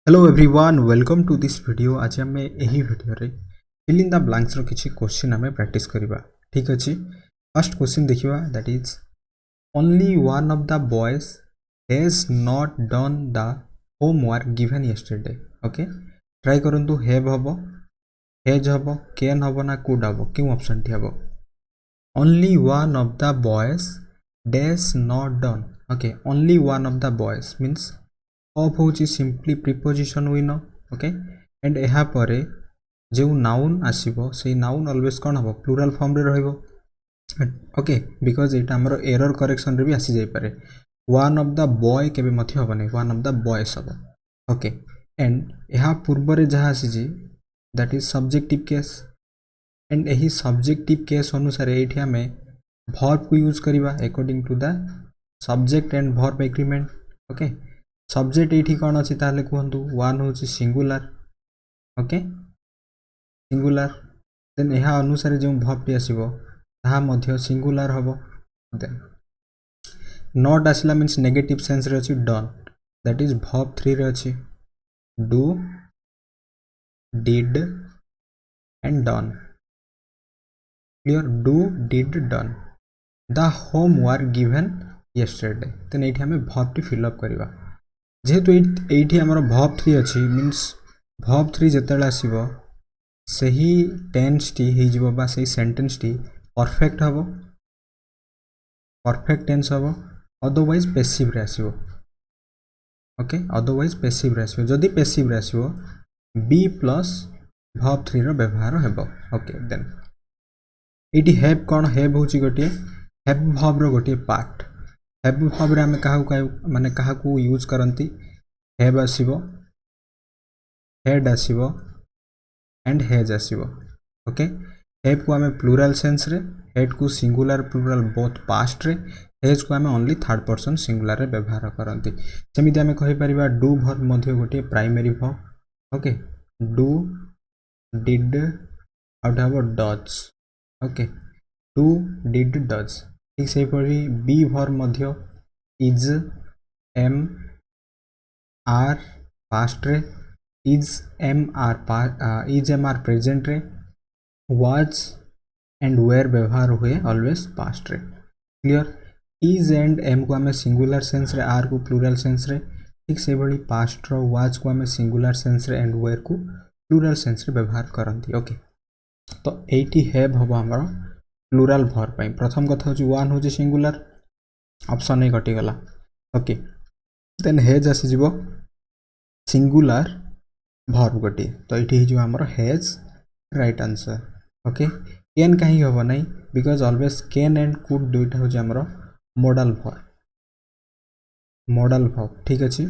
Hello everyone welcome to this video. आज आम यही वीडियो रे फिल इन द ब्लैंक्स रो किछि क्वेश्चन आम प्रैक्टिस करबा। ठीक अछि, फर्स्ट क्वेश्चन देखिबा that is only one of the boys has not done the homework given yesterday. Okay, try करंतु हैव हबो, हैज हबो, कैन हबो ना कुड हबो, क्यों ऑप्शन टी हबो। Only one of the boys dash not done. Okay, only one of the boys means of होची simply preposition win. Okay, and यहाँ पर जो नाउन आसीबो से नाउन ऑलवेज कौन हबो प्लूरल फॉर्म रे रहइबो। ओके, बिकॉज एटा हमरो एरर करेक्शन रे भी आसी जाई पारे। वन ऑफ द बॉय केबे मथि हबो नै, वन ऑफ द बॉयज हबो। ओके, एंड यहाँ पूर्व रे जहाँ आसी जी that is subjective case, and यही सब्जेक्टिव केस अनुसार एठी हमें वर्ब को यूज करिबा according to the subject and verb agreement. Okay, subject ये कौन अच्छी ताले कहतु वन हूँ सिंगुलर। ओके, सिंगुलर देन यह अनुसार जो भर्बटी आसो ताहा सिंगुलर हम। देन नॉट आसला मीन्स नेगेटिव सेंस रे अछि डन, दैट इज भर्ब 3 रे अछि do, did and done. Clear, do did done the homework given yesterday. Then ये हमें भर्बटी फिलअप करवा। जेहेतु ये आमर भर्ब 3 अच्छी मीन्स भर्ब 3 जिते आसो सही टेन्स टी हो बा सही सेंटेंस टी परफेक्ट हम, परफेक्ट टेन्स हम, अदरवाइज पैसिव रे आसो। ओके, अदरवाइज पैसिव रे आसो। जदि पैसिव रे आसो बी प्लस भर्ब 3 रो व्यवहार हेबो। ओके, देन इटी हैव कौन हैव होची गोटे हैव भर्ब रो गोटे पार्ट। हैव भर्ब रे आमे काहू माने काहू यूज करंती हैव आसीबो, हेड आसीबो एंड हैज आसीबो। ओके, हैव को आमे प्लूरल सेंस रे, हेड को सिंगुलर प्लूरल बोथ पास्ट रे, हैज को आमे ओनली थर्ड पर्सन सिंगुलर रे व्यवहार करंती। सेमिति आमे कहि परिबा डू भर्ब मध्ये गोटे primary verb. Okay, do, did आउट हबो does. Okay, do did does. ठीक से परी बी भर्ब मध्ये इज, एम, आर पास्ट रे, इज एम आर प्रेजेंट रे, वाज एंड वेयर व्यवहार हुए ऑलवेज पास्ट रे। क्लियर, इज एंड एम को आमे सिंगुलर सेंस रे, आर को प्लूरल सेंस रे, ठीक से भली पास्ट रो वाज को आमे सिंगुलर सेंस रे एंड वेयर को प्लूरल सेंस रे व्यवहार करंती। ओके, तो एटी हैव हबो हमर प्लूरल भर्ब पई। प्रथम कथा होची वन होची सिंगुलर, ऑप्शन ए कटि गला। ओके, देन हैज आसी जिवो सिंगुलर भर्ब गोटे, तो ये जो आमर has right answer. Okay, can कहीं हम ना because always can and could दुईटा हूँ आमर मॉडल भर्ब, मॉडल भर्ब। ठीक अच्छे,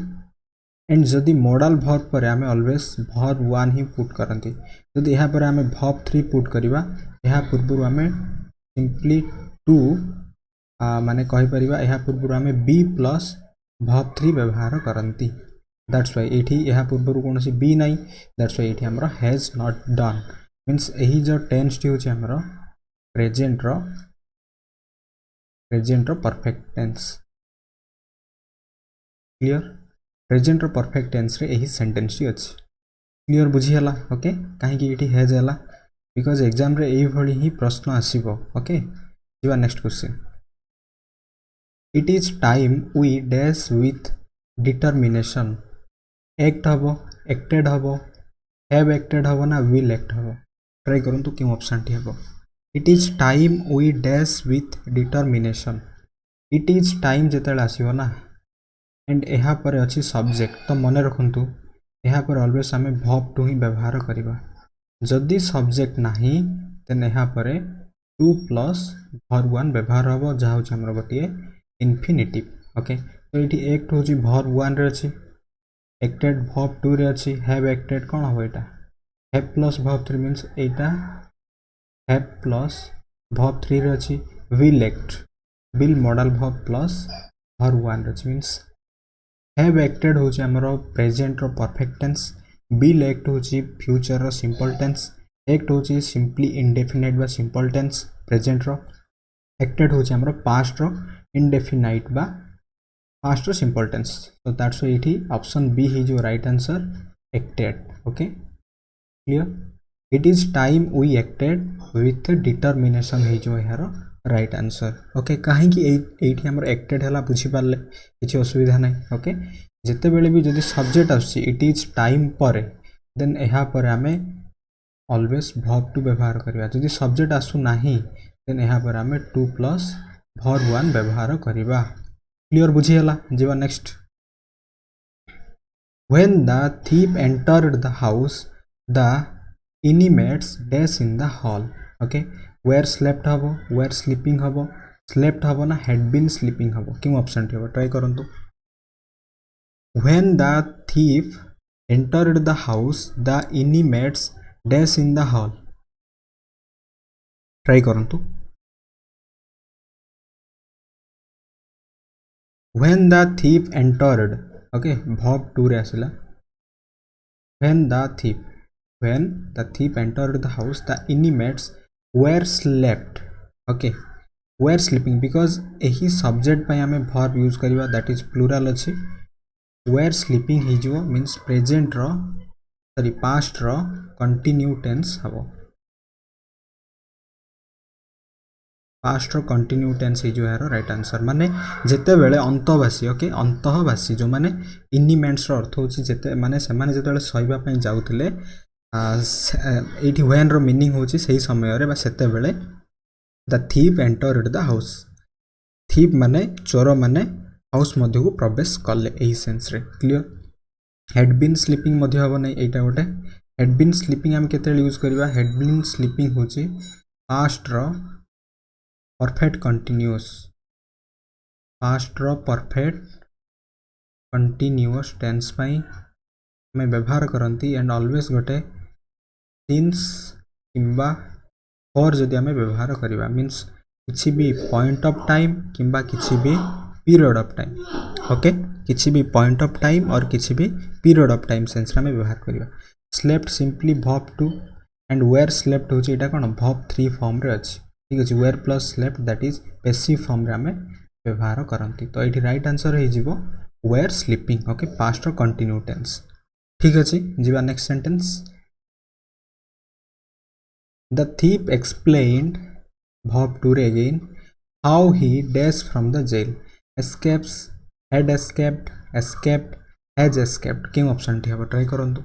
एंड जदि मॉडल भर्ब पर आमे ऑलवेज भर्ब 1 ही पुट करती। जदि यहाँ पर आमे भर्ब 3 पुट करवा, यहाँ पूर्व आमे सिंपली 2 माने कहि परिबा यहाँ पूर्व आमे बी प्लस भर्ब 3 व्यवहार करती। दैट्स वाई ये यहाँ पूर्व कौन सी बी नाई, दैट्स वाई ये आमर हैज नॉट डन मीन्स यही जो टेन्स टी होची आमर प्रेजेंट रो परफेक्ट टेन्स। क्लियर, प्रेजेंट रो परफेक्ट टेन्स रे यही सेंटेंस टी अछि। क्लियर बुझीगला। ओके, कहीं ये हैज है बिकज एग्जाम रे यही भली ही प्रश्न आसीबो। ओके, जीवा next question. It is time we dash with determination. Act हम, एक्टेड हम, हैव एक्टेड हम ना विल एक्ट हम। ट्राई करूँ तो क्यों ऑप्शन टी हम। It is time we dash with determination. It is time जिते आसो ना एंड यहाँ पर अच्छी सब्जेक्ट, तो मन रखु यहाँ पर ऑलवेज आम भर्ब 2 ही व्यवहार करवा। जदि सब्जेक्ट नहीं देन यहाँ पर 2 प्लस भर्ब 1 व्यवहार हम, जहाँ हूँ गोटे इनफिनिटिव। ओके, तो ये एक्ट हूँ भर्ब 1 रे अच्छी, एक्टेड भर्ब 2 रे अच्छी, हैव एक्टेड कौन हम यहाँ हैव प्लस भर्ब 3 मीन्स यहाँ हैव प्लस भर्ब 3 रे अच्छी, will act, will modal verb plus verb 1 रे अच्छी मीन्स हैव एक्टेड हूँ आमर प्रेजेंट रो परफेक्ट टेंस, विल एक्ट हूँ फ्यूचर रो सिंपल टेंस, एक्ट हूँ सिंपली इंडेफिनाइट बा सिंपल टेंस प्रेजेंट रो, एक्टेड हूँ आमर पास्ट रो इंडेफिनाइट बा पास्ट रो simple tense so that's why इठी ऑप्शन बी ही जो right answer acted okay clear it is time we acted with determination ही जो यार राइट आंसर ओके कहीं एठी हमर एक्टेड हला बुझी पाले किछि असुविधा नै ओके जेते बेले भी जदी सब्जेक्ट आसी इट इज टाइम पर देन एहा पर हमें ऑलवेज वर्ब टू व्यवहार करिया जदी सब्जेक्ट आसु नाही देन एहा पर हमें टू प्लस वर्ब वन व्यवहार करिवा क्लियर बुझी हला जीवा next when the thief entered the house the inmates dash in the hall okay where slept habo where sleeping habo slept habo na had been sleeping habo क्यों option थे try करंतु when the thief entered the house the inmates dash in the hall try करंतु when the thief entered okay verb 2 रे आसिला when the thief entered the house the inmates were slept okay were sleeping because एही subject पे हमें verb use करिवा that is plural अछि were sleeping ही जो means present रो सॉरी past रो continue tense हबो पास्ट रो कंटिन्यू टेंस ही जो है राइट आंसर माने जेते बेले अंतभाषी ओके अंतभाषी जो माने इनिमेंट्स रो अर्थ होची जेते माने से माने जेते बेले सहिबा पई जाउतले एठी व्हेन रो मीनिंग होची सही समय रे बा सेते बेले the thief entered the house thief माने चोर माने हाउस मध्य को प्रवेश करले एही सेंस रे क्लियर हैड बीन स्लीपिंग मध्य हबो नै एटा गोटे हैड बीन स्लीपिंग हम केते यूज करबा हैड बीन स्लीपिंग होची पास्ट रो परफेक्ट कंटिन्यूअस पास्ट रो परफेक्ट कंटिन्यूअस टेंस पई हमें व्यवहार करंती एंड ऑलवेज गोटे सिंस किंबा फॉर जदि हमें व्यवहार करिवा मींस किछि भी पॉइंट ऑफ टाइम किंबा किछि भी पीरियड ऑफ टाइम ओके किछि भी पॉइंट ऑफ टाइम और किछि भी पीरियड ऑफ टाइम सेंस रे हमें व्यवहार करिवा slept simply verb 2 and where slept होची एटा कोन वर्ब 3 फॉर्म रे अछि ठीक अछि were plus slept that is passive form रे हमें व्यवहार करंती तो एठी राइट आंसर हे जिवो वेयर स्लीपिंग ओके पास्ट रो कंटिन्यू टेंस ठीक अछि जिवा next sentence the thief explained verb 2 रे again how he dash from the jail escapes had escaped has escaped क्यों ऑप्शन ठी हबो ट्राई करंतु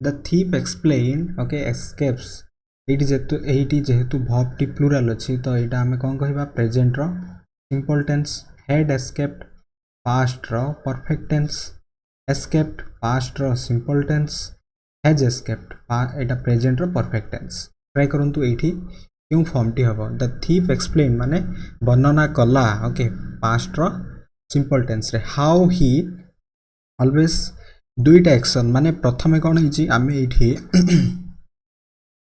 the thief explained okay escapes एटी जेहेतु verb टी प्लुराल अछि तो एटा हमें कोन कहबा प्रेजेंट रो simple tense had escaped past रो परफेक्ट टेंस escaped past रो simple tense has escaped Etah present रो परफेक्ट टेंस ट्राई करंतु एठी क्यों फॉर्म टी हबो द थीप एक्सप्लेन माने वर्णना कला ओके पास्ट रो सिंपल टेंस रे हाउ ही ऑलवेज दुईटा एक्शन माने प्रथमे कोन हिची आमे एठी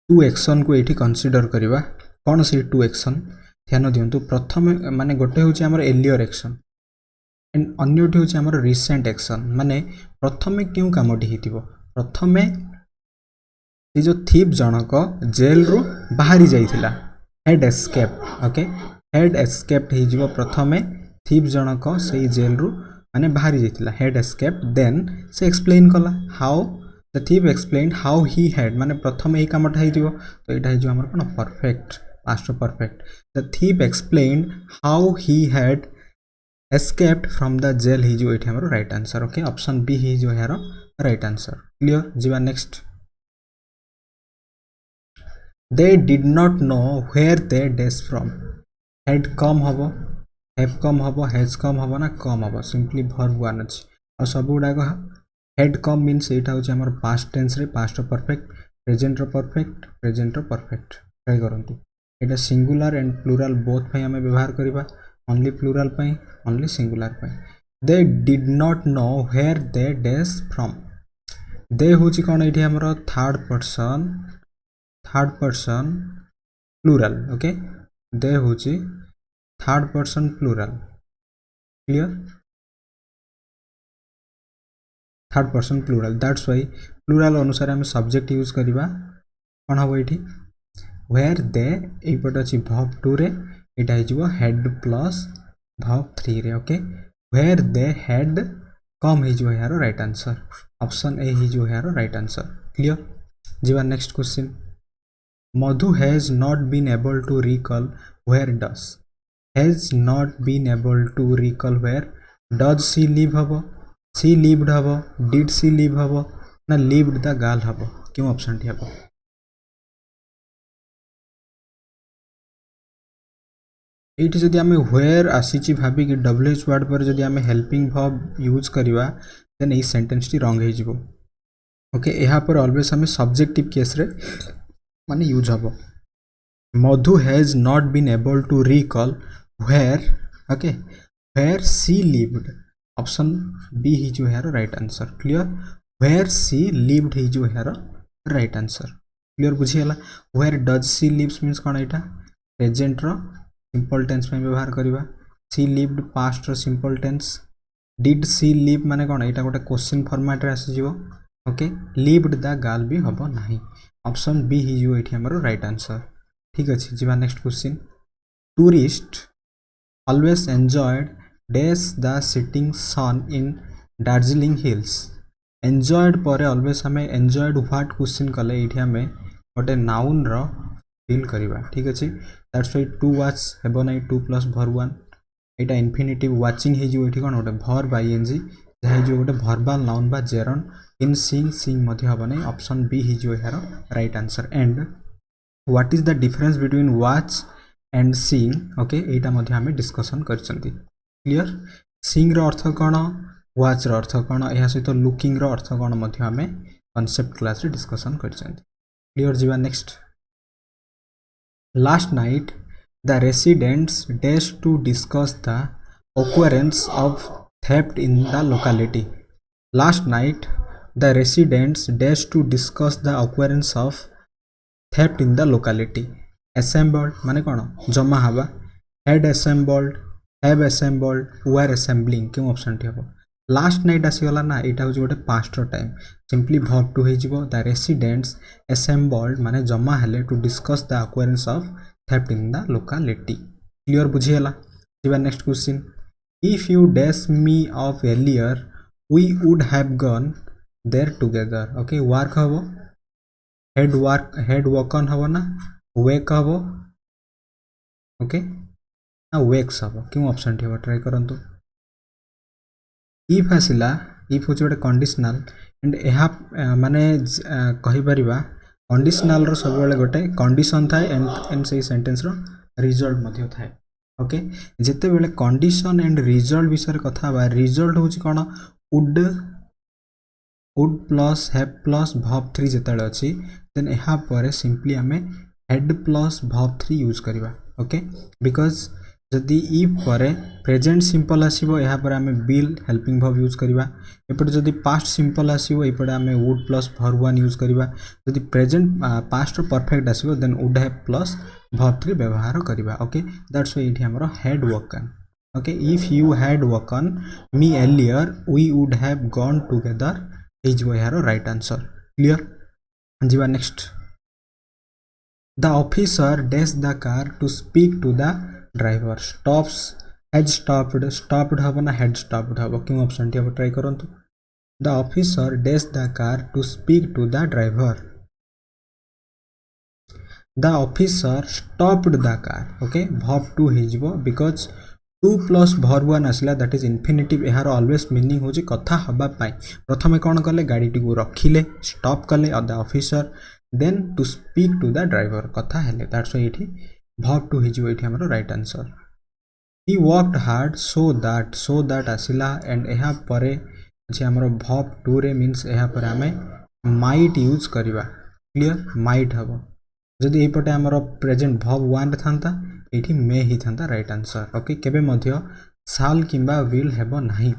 टू एक्शन को एठी कंसीडर करिवा कोन से टू एक्शन ध्यान दियंतु प्रथमे माने गोटे होची हमर एलियर एक्शन एंड अन्यटी होची हमर रिसेंट एक्शन माने प्रथमे क्यों कामटी हितिबो प्रथमे ए जो थीप जनक जेल रु बाहरी जाइथिला had escape okay had escaped he जिवो प्रथमे थीप जनक सेही जेल रु माने बाहरी जाइथिला हेड एस्केप देन से एक्सप्लेन कला how the thief explained how he had माने प्रथम एही कामटा हितिबो तो एटा हिजो हमर कोन perfect past perfect the thief explained how he had escaped from the jail हिजो एठी हमर right answer okay option B हिजो यार राइट आंसर क्लियर जीवा next they did not know where they dash from had come habo have come habo has come habo na come habo simply verb one अछि और सब गुडा को had come means एटा होची हमर past tense रे past perfect present रो perfect try करंतु एटा singular and plural both पई हमें व्यवहार करिबा ओनली प्लुरल पई ओनली सिंगुलर पई they did not know where they dash from they होची कोन एठी हमर third person plural okay they होची third person plural clear third person plural that's why plural अनुसार हम सब्जेक्ट यूज करिबा कोन हबो एठी वेयर दे एपट अछि verb 2 रे एटा हिजबो हेड प्लस verb 3 रे okay where they had come ହେଇଯିବ ଏହାର ରାଇଟ୍ आंसर ऑप्शन ए ହେଇଯିବ ଏହାର ରାଇଟ୍ आंसर क्लियर ଯିବା next question Madhu has not been able to recall where does has not been able to recall where does she live हबो she lived हबो did she live हबो ना lived the girl हबो क्यों option टी हबो एठी जदि आमे where आसीची भाबी कि WH वर्ड पर जदि आमे हेल्पिंग वर्ब यूज करिवा देन ए सेंटेंस टी रॉन्ग हे जिवो ओके यहाँ पर ऑलवेज आमे सब्जेक्टिव केस रे माने यूज हबो Madhu has not been able to recall where okay where she lived option B ही जो है right answer clear where she lived ही जो है राइट आंसर क्लियर बुझीगला where does she lives means कौन एटा प्रेजेंट रो सिंपल टेंस में व्यवहार करिवा she lived past रो simple tense did she live माने कौन एटा गोटे क्वेश्चन फॉर्मेट रे आसी जिवो ओके lived द गर्ल भी हबो नाही ऑप्शन बी ही जो एठी हमरो राइट आंसर ठीक अछि जिबा next question tourist always enjoyed dash the setting sun in Darjeeling Hills enjoyed पर always हमें enjoyed what क्वेश्चन कले एठी हमें गोटे नाउन रो फिल करिवा ठीक अछि दैट्स व्हाई टू वाच हेबो नै 2 प्लस verb 1 एटा इंफिनिटिव वाचिंग हे जो एठी कोन गोटे verb ing जहा जो गोटे वर्बल नाउन बा जेरन इन सीइंग मध्ये हबो नै ऑप्शन बी हे जो हेरो right answer and what is the difference between watch and seeing okay एटा मध्ये हमें डिस्कशन करचंती क्लियर सीइंग रो अर्थ कोन वॉच रो अर्थ कोन एहा सहित लुकिंग रो अर्थ कोन मध्ये हमें कांसेप्ट क्लास रे डिस्कशन करचंती क्लियर जीवा next last night the residents dash to discuss the occurrence of theft in the locality last night the residents dash to discuss the occurrence of theft in the locality assembled माने कोन जमा हवा had assembled have assembled were assembling क्यों option टी हबो last night आसी गला ना एटा होची गोटे past time simply verb two हे जिवो द रेसिडेंट्स assembled माने जमा हले to discuss the occurrence of theft in the locality clear बुझियला जिबा next question if you dash me off earlier we would have gone there together okay work हबो head work on हबो ना wake हबो okay ना wax हबो क्यों option टी हबो ट्राई करंतु इफ आसिला इफ होची गोटे कंडीशनल एंड एहा माने कहि परिबा कंडीशनल रो सब बेले गोटे कंडीशन थाए एंड से सेंटेंस रो रिजल्ट मध्ये थाए ओके जेते बेले कंडीशन एंड रिजल्ट विषय कथा बा रिजल्ट होची कोन would plus have plus verb 3 जेतेले अछि देन एहा परे सिंपली हमें had प्लस verb 3 यूज करिवा ओके बिकॉज़ जदि if परे प्रेजेंट सिंपल आसीबो एहा परे हमें will हेल्पिंग verb यूज करिवा एपटे जदि पास्ट सिंपल आसीबो एपटे हमें would प्लस verb 1 यूज करिवा जदि प्रेजेंट पास्ट परफेक्ट आसीबो then would have plus verb 3 व्यवहार करिवा ओके दैट्स व्हाई इठी हमरो had woken okay if you had woken me earlier we would have gone together is your right answer clear jiba next the officer dashed the car to speak to the driver stops had stopped habo na had stopped habo क्यों option टी हबो try करंतु the officer dashed the car to speak to the driver the officer stopped the car okay verb 2 हे जिवो because 2 plus verb 1 आसला that is infinitive एहार always meaning होची कथा हबा पाई प्रथमे कोन करले गाड़ी टी को रखिले स्टॉप करले the officer then to speak to the driver कथा हेले दैट्स व्हाई एठी verb 2 हे जिवो एठी हमरो right answer he worked hard so that आसिला एंड एहा परे अछि हमरो verb 2 रे मींस एहा परे हमें might यूज करिवा क्लियर might हबो जदि ए पटे हमरो प्रेजेंट verb 1 रे थांता एठी मे ही थांता राइट आंसर ओके केबे मध्य साल किंबा विल हेबो नाही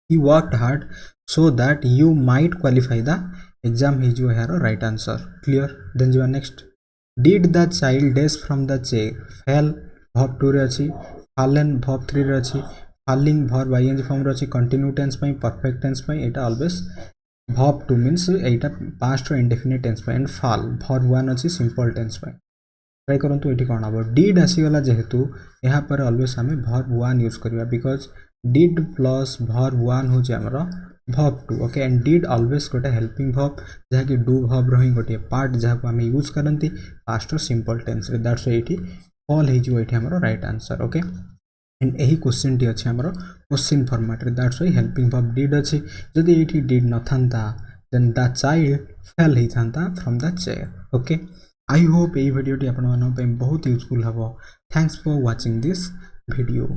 he worked hard so that you might qualify the exam he जो हेरो राइट आंसर क्लियर देन जो next did the child dash from the chair fell verb 2 रे अछि fallen verb 3 रे अछि falling verb ing फॉर्म रे अछि continue tense पई परफेक्ट टेंस पई एटा ऑलवेज verb 2 मींस एटा पास्ट और इंडेफिनिट टेंस पई एंड fall verb 1 अछि सिंपल टेंस पई ट्राई करंतु एठी कोन हबो did आसी गला जेहेतु यहाँ पर ऑलवेज हमें verb 1 यूज करिवा बिकॉज़ डिड प्लस भर्ब 1 हूँ आमर verb 2 okay and did always गोटे हेल्पिंग भर्ब जहाँकि डू भर्ब रही गोटे पार्ट जहाँ को आम यूज करती पास्ट सिंपल टेन्स रे दैट्स व्हाई ये फॉल हो आमर राइट आंसर ओके एंड यही क्वेश्चन टी अच्छे आमर क्वेश्चन फॉर्मेट रे that's why helping verb did अच्छी जदि ये डिड न था देन द चाइल्ड फेल होता from the chair okay I hope ये वीडियो टी आपण बहुत यूजफुल हम thanks for watching this video.